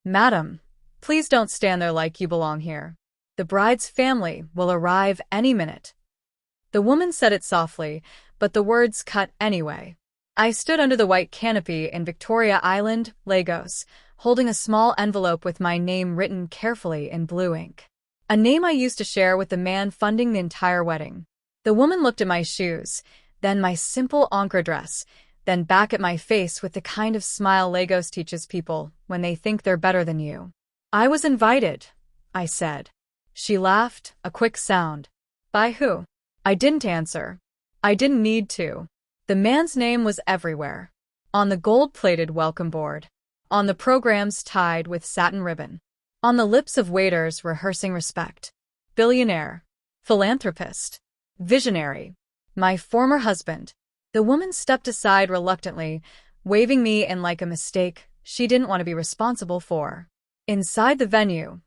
Madam, please don't stand there like you belong here. The bride's family will arrive any minute. The woman said it softly, but the words cut anyway. I stood under the white canopy in Victoria Island, Lagos, holding a small envelope with my name written carefully in blue ink. A name I used to share with the man funding the entire wedding. The woman looked at my shoes, then my simple Ankara dress, then back at my face with the kind of smile Lagos teaches people when they think they're better than you. I was invited, I said. She laughed, a quick sound. By who? I didn't answer. I didn't need to. The man's name was everywhere. On the gold-plated welcome board. On the programs tied with satin ribbon. On the lips of waiters rehearsing respect. Billionaire. Philanthropist. Visionary. My former husband. The woman stepped aside reluctantly, waving me in like a mistake she didn't want to be responsible for. Inside the venue,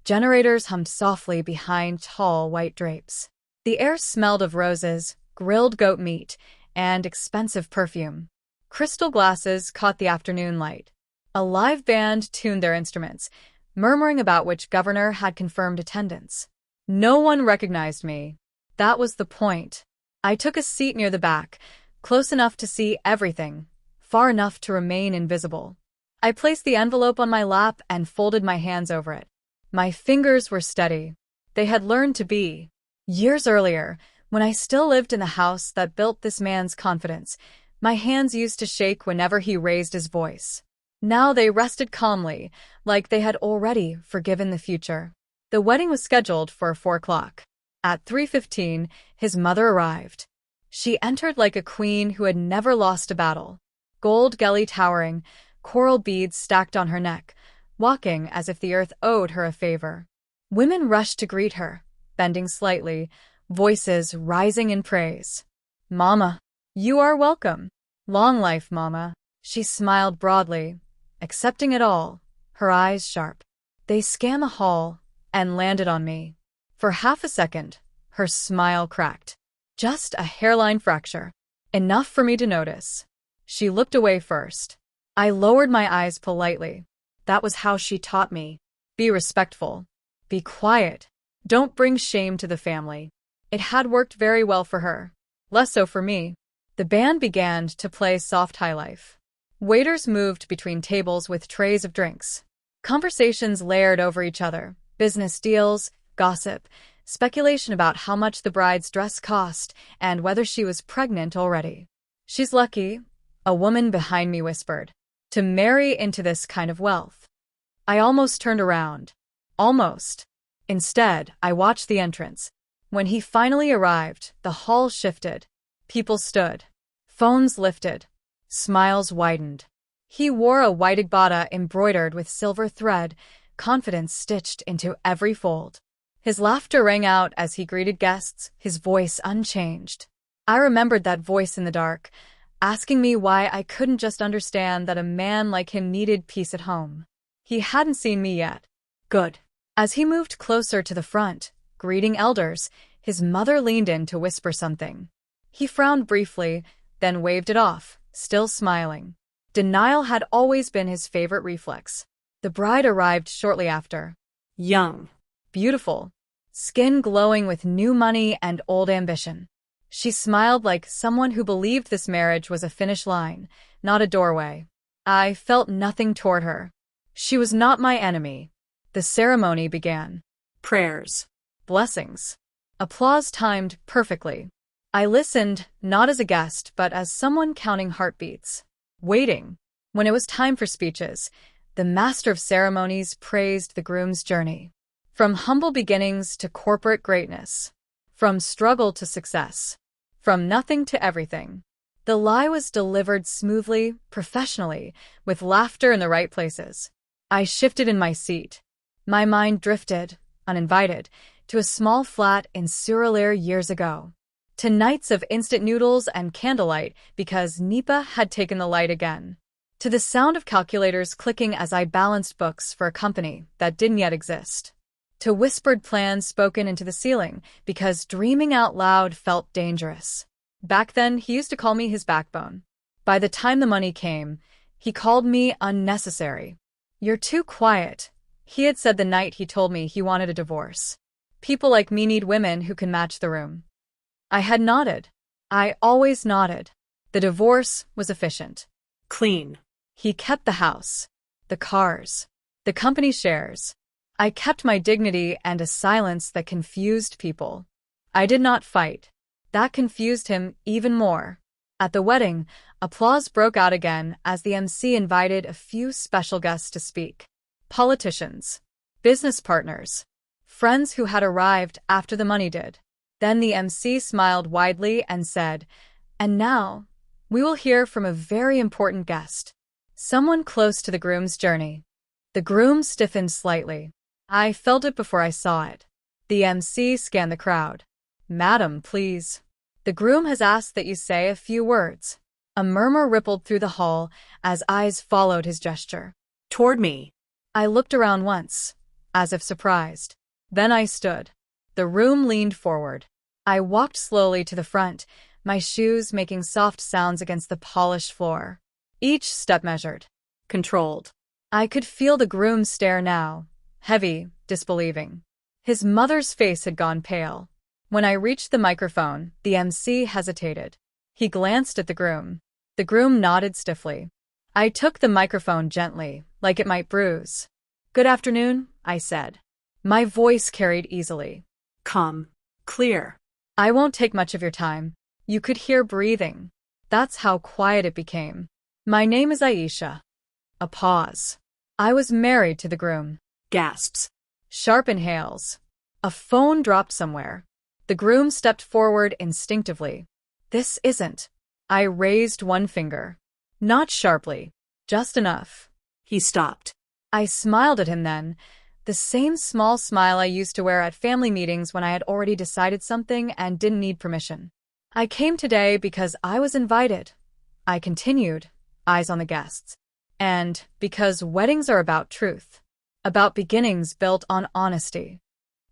generators hummed softly behind tall white drapes. The air smelled of roses, grilled goat meat, and expensive perfume. Crystal glasses caught the afternoon light. A live band tuned their instruments, murmuring about which governor had confirmed attendance. No one recognized me. That was the point. I took a seat near the back, close enough to see everything, far enough to remain invisible. I placed the envelope on my lap and folded my hands over it. My fingers were steady. They had learned to be. Years earlier, when I still lived in the house that built this man's confidence, my hands used to shake whenever he raised his voice. Now they rested calmly, like they had already forgiven the future. The wedding was scheduled for 4 o'clock. At 3:15, his mother arrived. She entered like a queen who had never lost a battle. Gold gelly towering, coral beads stacked on her neck, walking as if the earth owed her a favor. Women rushed to greet her, bending slightly, voices rising in praise. Mama, you are welcome. Long life, Mama. She smiled broadly, accepting it all, her eyes sharp. They scanned the hall and landed on me. For half a second, her smile cracked. Just a hairline fracture. Enough for me to notice. She looked away first. I lowered my eyes politely. That was how she taught me. Be respectful. Be quiet. Don't bring shame to the family. It had worked very well for her. Less so for me. The band began to play soft highlife. Waiters moved between tables with trays of drinks. Conversations layered over each other. Business deals, gossip, speculation about how much the bride's dress cost and whether she was pregnant already. She's lucky, a woman behind me whispered, to marry into this kind of wealth. I almost turned around. Almost. Instead, I watched the entrance. When he finally arrived, the hall shifted. People stood. Phones lifted. Smiles widened. He wore a white agbada embroidered with silver thread, confidence stitched into every fold. His laughter rang out as he greeted guests, his voice unchanged. I remembered that voice in the dark, asking me why I couldn't just understand that a man like him needed peace at home. He hadn't seen me yet. Good. As he moved closer to the front, greeting elders, his mother leaned in to whisper something. He frowned briefly, then waved it off, still smiling. Denial had always been his favorite reflex. The bride arrived shortly after. Young. Beautiful. Skin glowing with new money and old ambition. She smiled like someone who believed this marriage was a finish line, not a doorway. I felt nothing toward her. She was not my enemy. The ceremony began. Prayers. Blessings. Applause timed perfectly. I listened, not as a guest, but as someone counting heartbeats. Waiting. When it was time for speeches, the master of ceremonies praised the groom's journey. From humble beginnings to corporate greatness. From struggle to success. From nothing to everything. The lie was delivered smoothly, professionally, with laughter in the right places. I shifted in my seat. My mind drifted, uninvited, to a small flat in Surulere years ago. To nights of instant noodles and candlelight because Nipa had taken the light again. To the sound of calculators clicking as I balanced books for a company that didn't yet exist. To whispered plans spoken into the ceiling because dreaming out loud felt dangerous. Back then, he used to call me his backbone. By the time the money came, he called me unnecessary. "You're too quiet," he had said the night he told me he wanted a divorce. "People like me need women who can match the room." I had nodded. I always nodded. The divorce was efficient. Clean. He kept the house, the cars, the company shares. I kept my dignity and a silence that confused people. I did not fight. That confused him even more. At the wedding, applause broke out again as the MC invited a few special guests to speak. Politicians, business partners, friends who had arrived after the money did. Then the MC smiled widely and said, "And now, we will hear from a very important guest. Someone close to the groom's journey." The groom stiffened slightly. I felt it before I saw it. The MC scanned the crowd. "Madam, please. The groom has asked that you say a few words." A murmur rippled through the hall as eyes followed his gesture. Toward me. I looked around once, as if surprised. Then I stood. The room leaned forward. I walked slowly to the front, my shoes making soft sounds against the polished floor. Each step measured, controlled. I could feel the groom's stare now, heavy, disbelieving. His mother's face had gone pale. When I reached the microphone, the MC hesitated. He glanced at the groom. The groom nodded stiffly. I took the microphone gently, like it might bruise. "Good afternoon," I said. My voice carried easily. Calm. Clear. "I won't take much of your time." You could hear breathing. That's how quiet it became. "My name is Aisha." A pause. "I was married to the groom." Gasps. Sharp inhales. A phone dropped somewhere. The groom stepped forward instinctively. "This isn't." I raised one finger. Not sharply. Just enough. He stopped. I smiled at him then, the same small smile I used to wear at family meetings when I had already decided something and didn't need permission. "I came today because I was invited," I continued, eyes on the guests. "And because weddings are about truth. About beginnings built on honesty."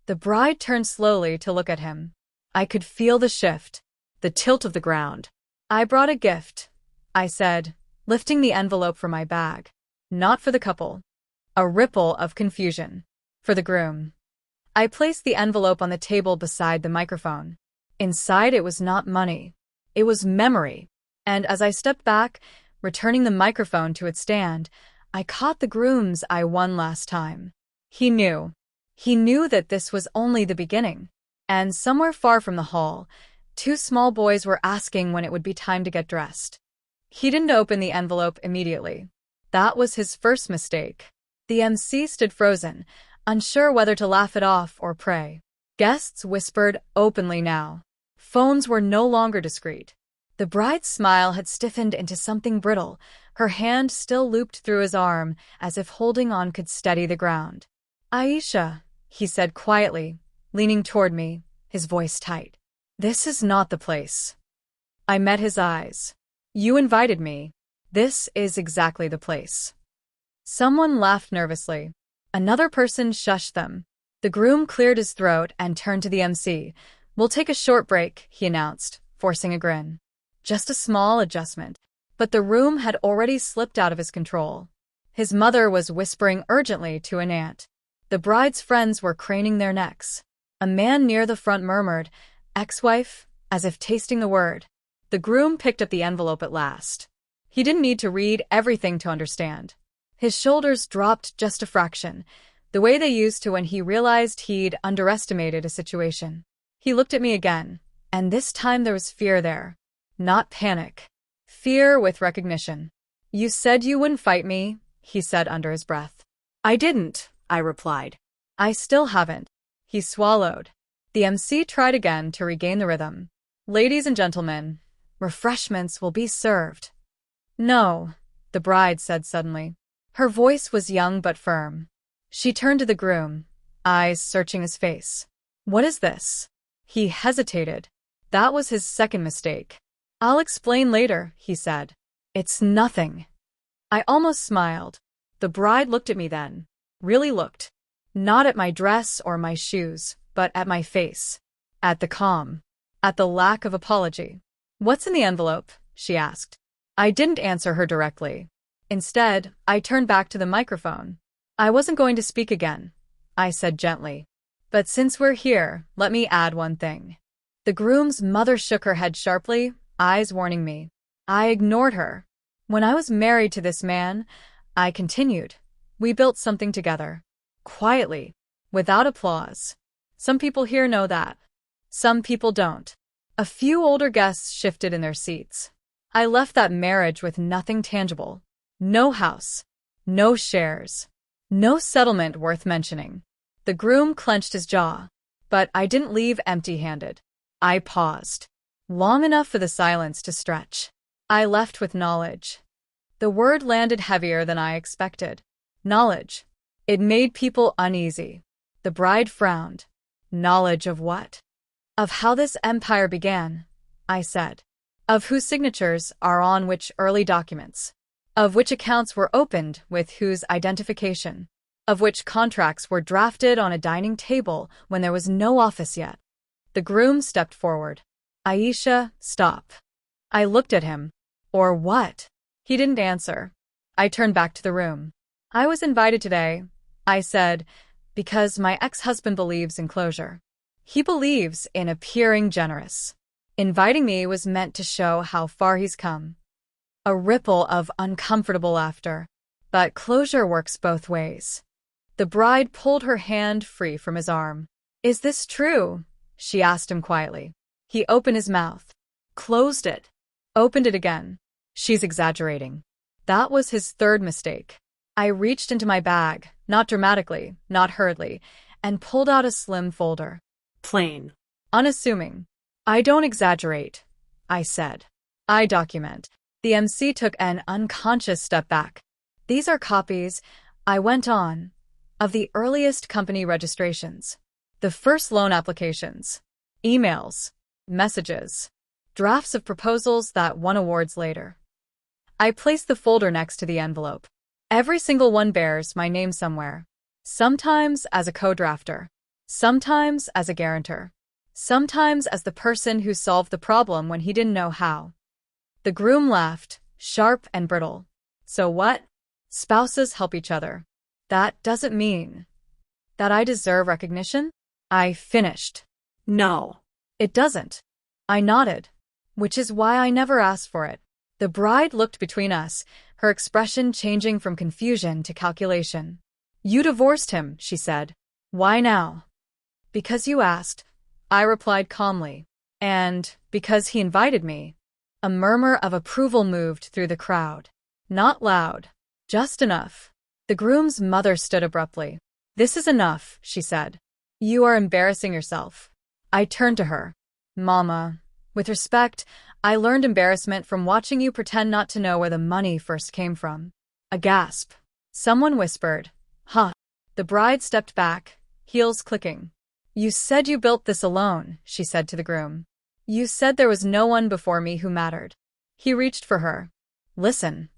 The bride turned slowly to look at him. I could feel the shift, the tilt of the ground. "I brought a gift," I said, lifting the envelope from my bag. "Not for the couple." A ripple of confusion. "For the groom." I placed the envelope on the table beside the microphone. Inside it was not money. It was memory. And as I stepped back, returning the microphone to its stand, I caught the groom's eye one last time. He knew. He knew that this was only the beginning. And somewhere far from the hall, two small boys were asking when it would be time to get dressed. He didn't open the envelope immediately. That was his first mistake. The MC stood frozen, unsure whether to laugh it off or pray. Guests whispered openly now. Phones were no longer discreet. The bride's smile had stiffened into something brittle, her hand still looped through his arm, as if holding on could steady the ground. "Aisha," he said quietly, leaning toward me, his voice tight. "This is not the place." I met his eyes. "You invited me. This is exactly the place." Someone laughed nervously. Another person shushed them. The groom cleared his throat and turned to the MC. "We'll take a short break," he announced, forcing a grin. Just a small adjustment. But the room had already slipped out of his control. His mother was whispering urgently to an aunt. The bride's friends were craning their necks. A man near the front murmured, "Ex-wife," as if tasting the word. The groom picked up the envelope at last. He didn't need to read everything to understand. His shoulders dropped just a fraction, the way they used to when he realized he'd underestimated a situation. He looked at me again, and this time there was fear there. Not panic. Fear with recognition. "You said you wouldn't fight me," he said under his breath. "I didn't," I replied. "I still haven't." He swallowed. The MC tried again to regain the rhythm. "Ladies and gentlemen, refreshments will be served." "No," the bride said suddenly. Her voice was young but firm. She turned to the groom, eyes searching his face. "What is this?" He hesitated. That was his second mistake. "I'll explain later," he said. "It's nothing." I almost smiled. The bride looked at me then. Really looked. Not at my dress or my shoes, but at my face. At the calm. At the lack of apology. "What's in the envelope?" she asked. I didn't answer her directly. Instead, I turned back to the microphone. I wasn't going to speak again, I said gently. But since we're here, let me add one thing. The groom's mother shook her head sharply, eyes warning me. I ignored her. When I was married to this man, I continued. We built something together. Quietly. Without applause. Some people here know that. Some people don't. A few older guests shifted in their seats. I left that marriage with nothing tangible. No house. No shares. No settlement worth mentioning. The groom clenched his jaw. But I didn't leave empty-handed. I paused. Long enough for the silence to stretch. I left with knowledge. The word landed heavier than I expected. Knowledge. It made people uneasy. The bride frowned. Knowledge of what? Of how this empire began, I said. Of whose signatures are on which early documents. Of which accounts were opened with whose identification. Of which contracts were drafted on a dining table when there was no office yet. The groom stepped forward. Aisha, stop. I looked at him. Or what? He didn't answer. I turned back to the room. I was invited today, I said, because my ex-husband believes in closure. He believes in appearing generous. Inviting me was meant to show how far he's come. A ripple of uncomfortable laughter. But closure works both ways. The bride pulled her hand free from his arm. Is this true? She asked him quietly. He opened his mouth. Closed it. Opened it again. She's exaggerating. That was his third mistake. I reached into my bag, not dramatically, not hurriedly, and pulled out a slim folder. Plain. Unassuming. I don't exaggerate, I said. I document. The MC took an unconscious step back. These are copies, I went on, of the earliest company registrations. The first loan applications. Emails. Messages. Drafts of proposals that won awards later. I placed the folder next to the envelope. Every single one bears my name somewhere. Sometimes as a co-drafter. Sometimes as a guarantor. Sometimes as the person who solved the problem when he didn't know how. The groom laughed, sharp and brittle. So what? Spouses help each other. That doesn't mean that I deserve recognition? I finished. No. It doesn't. I nodded. Which is why I never asked for it. The bride looked between us, her expression changing from confusion to calculation. You divorced him, she said. Why now? Because you asked, I replied calmly. And because he invited me. A murmur of approval moved through the crowd. Not loud. Just enough. The groom's mother stood abruptly. This is enough, she said. You are embarrassing yourself. I turned to her. Mama. With respect, I learned embarrassment from watching you pretend not to know where the money first came from. A gasp. Someone whispered, huh. The bride stepped back, heels clicking. You said you built this alone, she said to the groom. You said there was no one before me who mattered. He reached for her. Listen.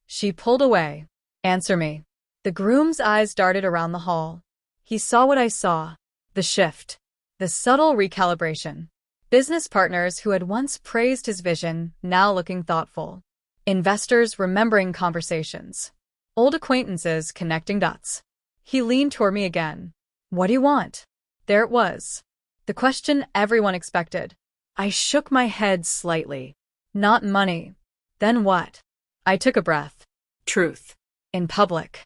She pulled away. Answer me. The groom's eyes darted around the hall. He saw what I saw. The shift. The subtle recalibration. Business partners who had once praised his vision, now looking thoughtful. Investors remembering conversations. Old acquaintances connecting dots. He leaned toward me again. What do you want? There it was. The question everyone expected. I shook my head slightly. Not money. Then what? I took a breath. Truth. In public.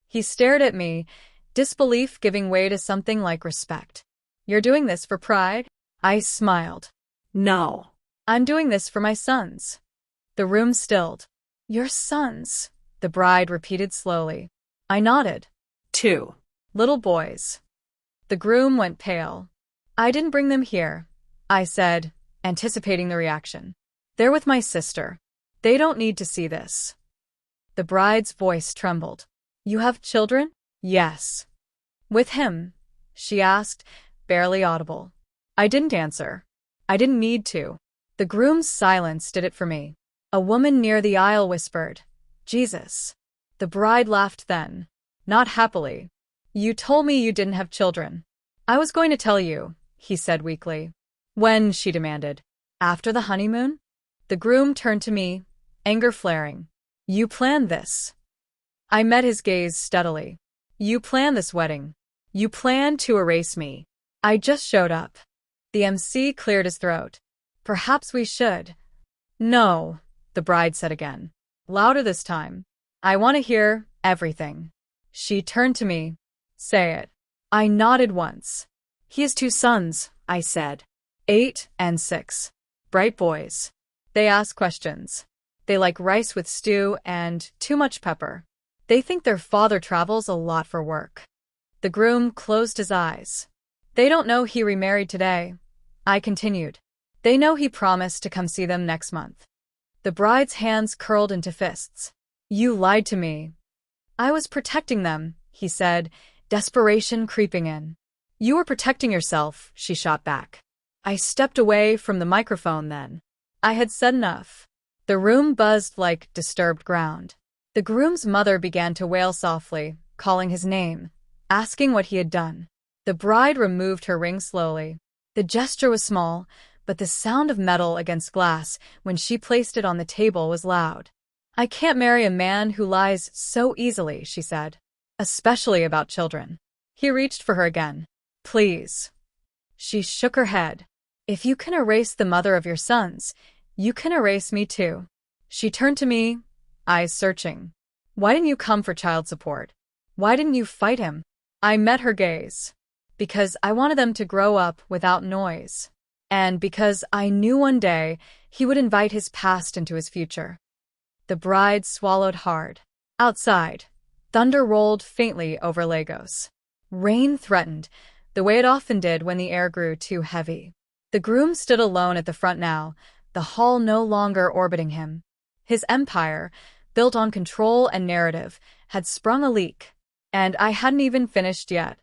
He stared at me, disbelief giving way to something like respect. You're doing this for pride? I smiled. No. I'm doing this for my sons. The room stilled. Your sons, the bride repeated slowly. I nodded. 2. Little boys. The groom went pale. I didn't bring them here, I said, anticipating the reaction. They're with my sister. They don't need to see this. The bride's voice trembled. You have children? Yes. With him? She asked, barely audible. I didn't answer. I didn't need to. The groom's silence did it for me. A woman near the aisle whispered, Jesus. The bride laughed then. Not happily. You told me you didn't have children. I was going to tell you, he said weakly. When? She demanded. After the honeymoon? The groom turned to me, anger flaring. You planned this. I met his gaze steadily. You planned this wedding. You planned to erase me. I just showed up. The MC cleared his throat. Perhaps we should. No, the bride said again. Louder this time. I want to hear everything. She turned to me. Say it. I nodded once. He has 2 sons, I said. 8 and 6. Bright boys. They ask questions. They like rice with stew and too much pepper. They think their father travels a lot for work. The groom closed his eyes. They don't know he remarried today. I continued. They know he promised to come see them next month. The bride's hands curled into fists. You lied to me. I was protecting them, he said, desperation creeping in. You were protecting yourself, she shot back. I stepped away from the microphone then. I had said enough. The room buzzed like disturbed ground. The groom's mother began to wail softly, calling his name, asking what he had done. The bride removed her ring slowly. The gesture was small, but the sound of metal against glass when she placed it on the table was loud. I can't marry a man who lies so easily, she said. Especially about children. He reached for her again. Please. She shook her head. If you can erase the mother of your sons, you can erase me too. She turned to me, eyes searching. Why didn't you come for child support? Why didn't you fight him? I met her gaze. Because I wanted them to grow up without noise. And because I knew one day he would invite his past into his future. The bride swallowed hard. Outside, thunder rolled faintly over Lagos. Rain threatened, the way it often did when the air grew too heavy. The groom stood alone at the front now, the hall no longer orbiting him. His empire, built on control and narrative, had sprung a leak. And I hadn't even finished yet.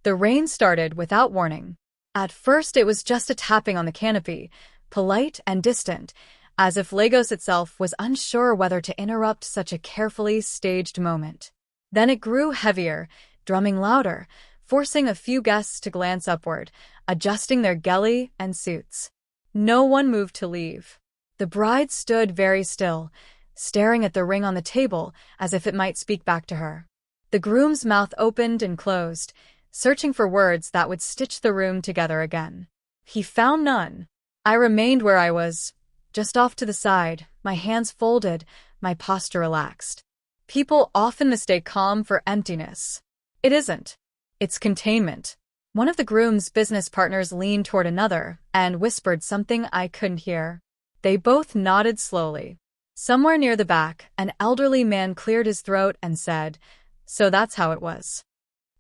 The rain started without warning. At first it was just a tapping on the canopy, polite and distant, as if Lagos itself was unsure whether to interrupt such a carefully staged moment. Then it grew heavier, drumming louder, forcing a few guests to glance upward, adjusting their geli and suits. No one moved to leave. The bride stood very still, staring at the ring on the table as if it might speak back to her. The groom's mouth opened and closed, searching for words that would stitch the room together again. He found none. I remained where I was, just off to the side, my hands folded, my posture relaxed. People often mistake calm for emptiness. It isn't. It's containment. One of the groom's business partners leaned toward another and whispered something I couldn't hear. They both nodded slowly. Somewhere near the back, an elderly man cleared his throat and said, "So that's how it was."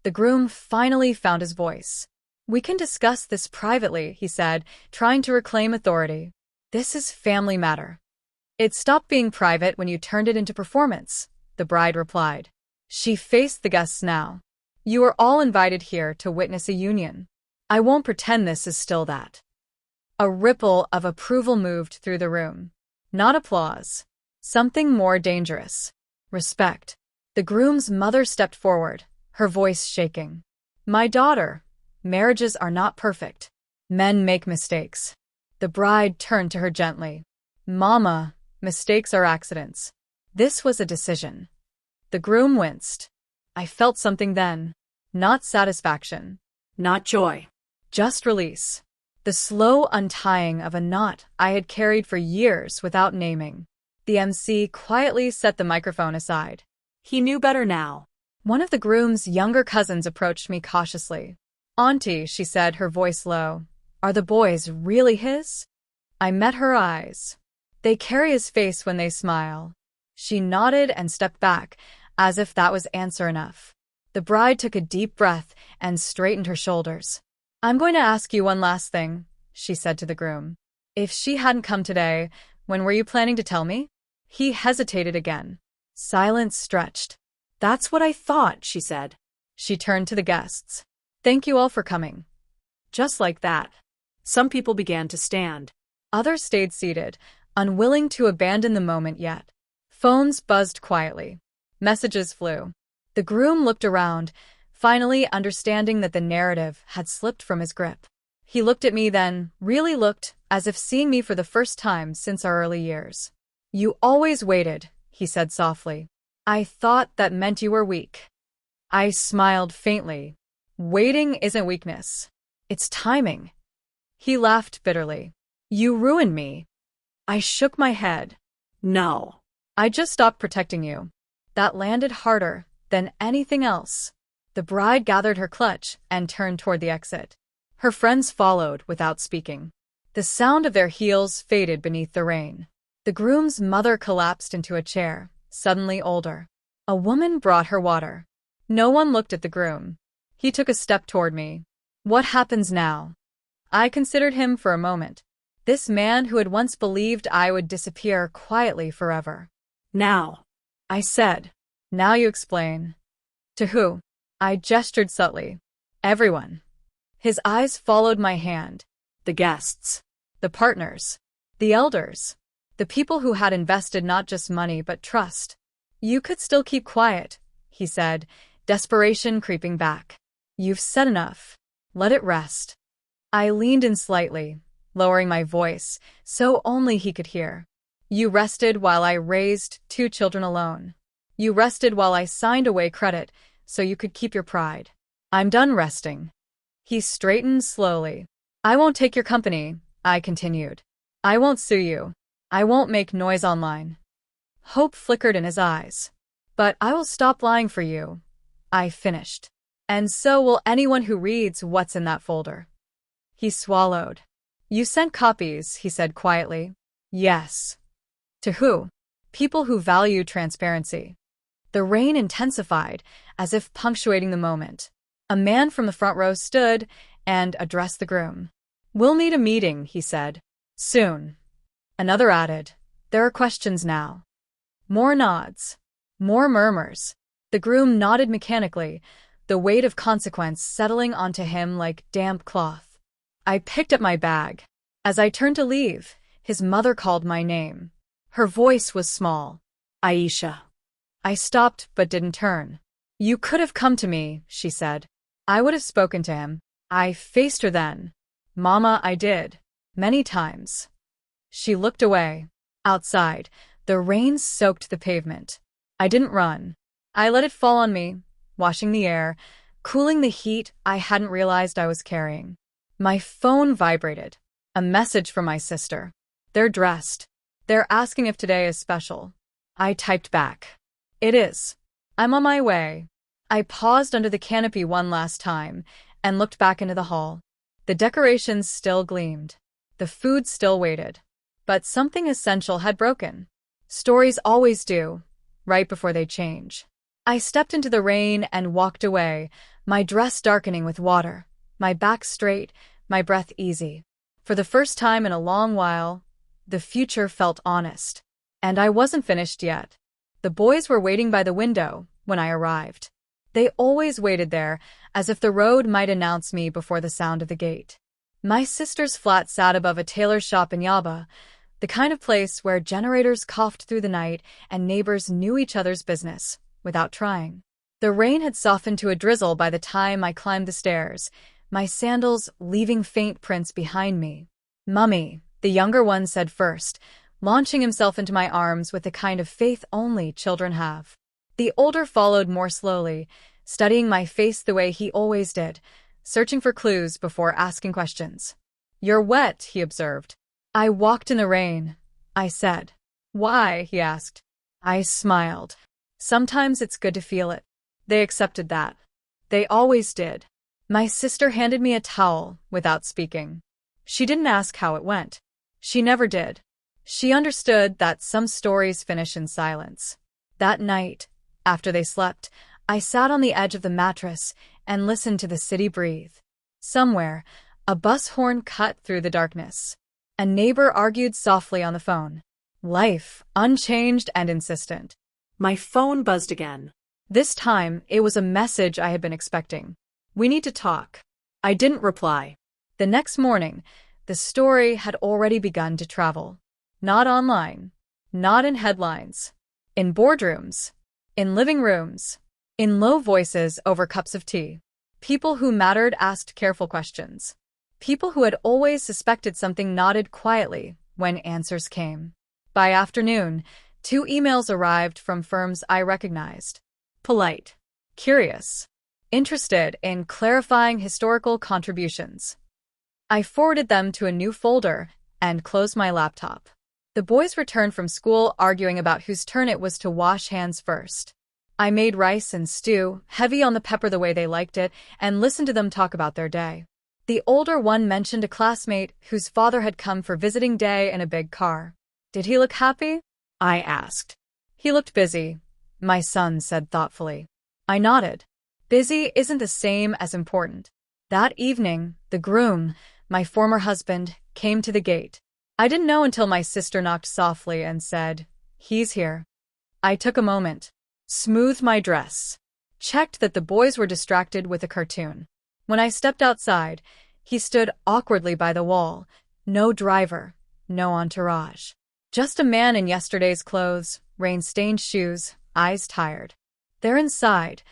The groom finally found his voice. "We can discuss this privately," he said, trying to reclaim authority. "This is family matter." "It stopped being private when you turned it into performance," the bride replied. She faced the guests now. "You are all invited here to witness a union. I won't pretend this is still that." A ripple of approval moved through the room. Not applause. Something more dangerous. Respect. The groom's mother stepped forward, her voice shaking. "My daughter, marriages are not perfect. Men make mistakes." The bride turned to her gently. "Mama, mistakes are accidents." This was a decision. The groom winced. I felt something then. Not satisfaction. Not joy. Just release. The slow untying of a knot I had carried for years without naming. The MC quietly set the microphone aside. He knew better now. One of the groom's younger cousins approached me cautiously. "Auntie," she said, her voice low, "are the boys really his?" I met her eyes. They carry his face when they smile. She nodded and stepped back, as if that was answer enough. The bride took a deep breath and straightened her shoulders. "I'm going to ask you one last thing," she said to the groom. "If she hadn't come today, when were you planning to tell me?" He hesitated again. Silence stretched. "That's what I thought," she said. She turned to the guests. "Thank you all for coming." Just like that. Some people began to stand. Others stayed seated, unwilling to abandon the moment yet. Phones buzzed quietly. Messages flew. The groom looked around, finally understanding that the narrative had slipped from his grip. He looked at me then, really looked, as if seeing me for the first time since our early years. "You always waited," he said softly. "I thought that meant you were weak." I smiled faintly. Waiting isn't weakness. It's timing. He laughed bitterly. You ruined me. I shook my head. No. I just stopped protecting you. That landed harder than anything else. The bride gathered her clutch and turned toward the exit. Her friends followed without speaking. The sound of their heels faded beneath the rain. The groom's mother collapsed into a chair, suddenly older. A woman brought her water. No one looked at the groom. He took a step toward me. What happens now? I considered him for a moment. This man who had once believed I would disappear quietly forever. Now. I said. Now you explain. To who? I gestured subtly. Everyone. His eyes followed my hand. The guests. The partners. The elders. The people who had invested not just money but trust. You could still keep quiet, he said, desperation creeping back. You've said enough. Let it rest. I leaned in slightly, lowering my voice, so only he could hear. You rested while I raised 2 children alone. You rested while I signed away credit so you could keep your pride. I'm done resting. He straightened slowly. I won't take your company, I continued. I won't sue you. I won't make noise online. Hope flickered in his eyes. But I will stop lying for you, I finished. And so will anyone who reads what's in that folder. He swallowed. You sent copies, he said quietly. Yes. To who? People who value transparency. The rain intensified, as if punctuating the moment. A man from the front row stood and addressed the groom. We'll need a meeting, he said. Soon. Another added. There are questions now. More nods. More murmurs. The groom nodded mechanically, the weight of consequence settling onto him like damp cloth. I picked up my bag. As I turned to leave, his mother called my name. Her voice was small. Aisha. I stopped but didn't turn. You could have come to me, she said. I would have spoken to him. I faced her then. Mama, I did. Many times. She looked away. Outside, the rain soaked the pavement. I didn't run. I let it fall on me, washing the air, cooling the heat I hadn't realized I was carrying. My phone vibrated. A message from my sister. They're dressed. They're asking if today is special. I typed back. It is. I'm on my way. I paused under the canopy one last time and looked back into the hall. The decorations still gleamed. The food still waited. But something essential had broken. Stories always do, right before they change. I stepped into the rain and walked away, my dress darkening with water, my back straight, my breath easy. For the first time in a long while, the future felt honest. And I wasn't finished yet. The boys were waiting by the window when I arrived. They always waited there, as if the road might announce me before the sound of the gate. My sister's flat sat above a tailor's shop in Yaba, the kind of place where generators coughed through the night and neighbors knew each other's business, without trying. The rain had softened to a drizzle by the time I climbed the stairs, my sandals leaving faint prints behind me. Mummy, the younger one said first, launching himself into my arms with the kind of faith only children have. The older followed more slowly, studying my face the way he always did, searching for clues before asking questions. You're wet, he observed. I walked in the rain, I said. Why, he asked. I smiled. Sometimes it's good to feel it. They accepted that. They always did. My sister handed me a towel without speaking. She didn't ask how it went. She never did. She understood that some stories finish in silence. That night, after they slept, I sat on the edge of the mattress and listened to the city breathe. Somewhere, a bus horn cut through the darkness. A neighbor argued softly on the phone. Life, unchanged and insistent. My phone buzzed again. This time, it was a message I had been expecting. We need to talk. I didn't reply. The next morning, the story had already begun to travel. Not online. Not in headlines. In boardrooms. In living rooms. In low voices over cups of tea. People who mattered asked careful questions. People who had always suspected something nodded quietly when answers came. By afternoon, 2 emails arrived from firms I recognized. Polite. curious, interested in clarifying historical contributions. I forwarded them to a new folder and closed my laptop. The boys returned from school arguing about whose turn it was to wash hands first. I made rice and stew, heavy on the pepper the way they liked it, and listened to them talk about their day. The older one mentioned a classmate whose father had come for visiting day in a big car. Did he look happy? I asked. He looked busy, my son said thoughtfully. I nodded. Busy isn't the same as important. That evening, the groom, my former husband, came to the gate. I didn't know until my sister knocked softly and said, "He's here." I took a moment, smoothed my dress, checked that the boys were distracted with a cartoon. When I stepped outside, he stood awkwardly by the wall. No driver, no entourage. Just a man in yesterday's clothes, rain-stained shoes, eyes tired. "They're inside,"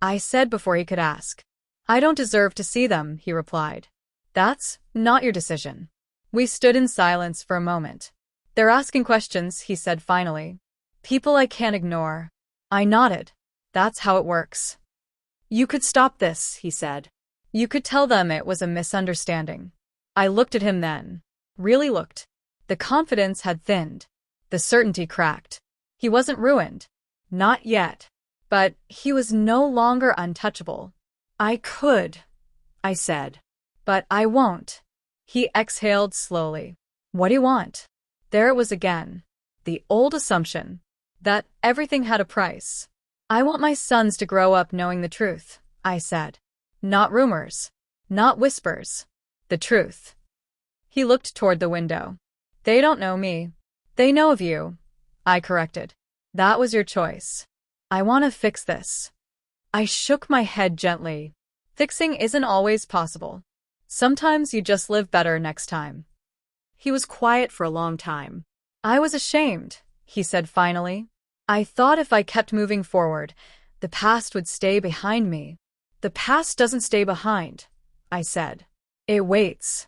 I said before he could ask. "I don't deserve to see them," he replied. "That's not your decision." We stood in silence for a moment. "They're asking questions," he said finally. "People I can't ignore." I nodded. "That's how it works." "You could stop this," he said. "You could tell them it was a misunderstanding." I looked at him then. Really looked. The confidence had thinned. The certainty cracked. He wasn't ruined. Not yet. But he was no longer untouchable. "I could," I said. "But I won't." He exhaled slowly. "What do you want?" There it was again. The old assumption that everything had a price. "I want my sons to grow up knowing the truth," I said. "Not rumors. Not whispers. The truth." He looked toward the window. "They don't know me. They know of you," I corrected. "That was your choice." "I want to fix this." I shook my head gently. Fixing isn't always possible. Sometimes you just live better next time. He was quiet for a long time. "I was ashamed," he said finally. "I thought if I kept moving forward, the past would stay behind me." "The past doesn't stay behind," I said. "It waits."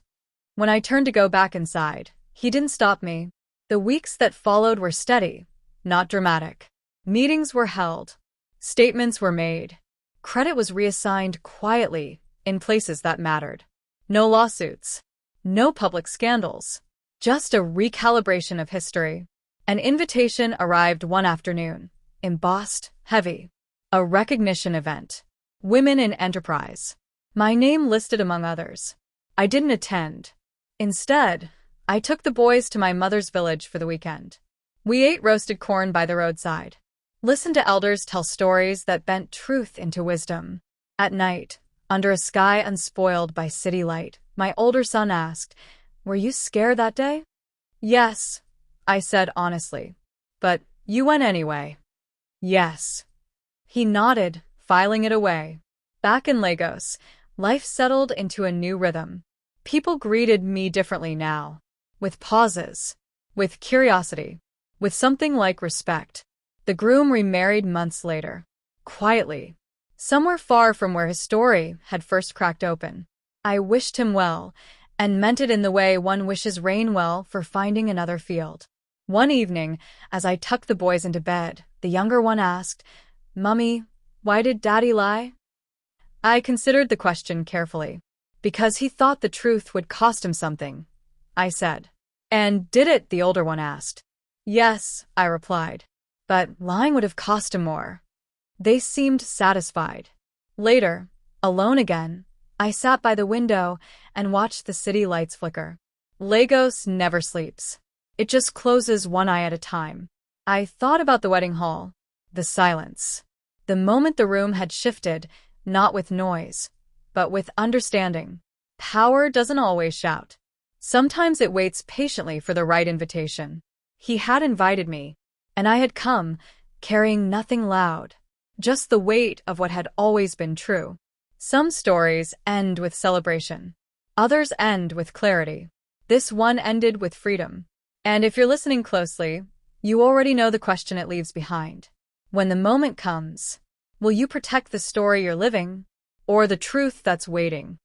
When I turned to go back inside, he didn't stop me. The weeks that followed were steady, not dramatic. Meetings were held. Statements were made. Credit was reassigned quietly in places that mattered. No lawsuits. No public scandals. Just a recalibration of history. An invitation arrived one afternoon, embossed, heavy. A recognition event. Women in Enterprise. My name listed among others. I didn't attend. Instead, I took the boys to my mother's village for the weekend. We ate roasted corn by the roadside. Listened to elders tell stories that bent truth into wisdom. At night, under a sky unspoiled by city light, my older son asked, "Were you scared that day?" "Yes," I said honestly. "But you went anyway." "Yes." He nodded, filing it away. Back in Lagos, life settled into a new rhythm. People greeted me differently now. With pauses. With curiosity. With something like respect. The groom remarried months later. Quietly. Somewhere far from where his story had first cracked open. I wished him well, and meant it in the way one wishes rain well for finding another field. One evening, as I tucked the boys into bed, the younger one asked, "Mummy, why did Daddy lie?" I considered the question carefully. "Because he thought the truth would cost him something," I said. "And did it?" the older one asked. "Yes," I replied. "But lying would have cost him more." They seemed satisfied. Later, alone again, I sat by the window and watched the city lights flicker. Lagos never sleeps. It just closes one eye at a time. I thought about the wedding hall, the silence. The moment the room had shifted, not with noise, but with understanding. Power doesn't always shout. Sometimes it waits patiently for the right invitation. He had invited me, and I had come, carrying nothing loud. Just the weight of what had always been true. Some stories end with celebration. Others end with clarity. This one ended with freedom. And if you're listening closely, you already know the question it leaves behind. When the moment comes, will you protect the story you're living, or the truth that's waiting?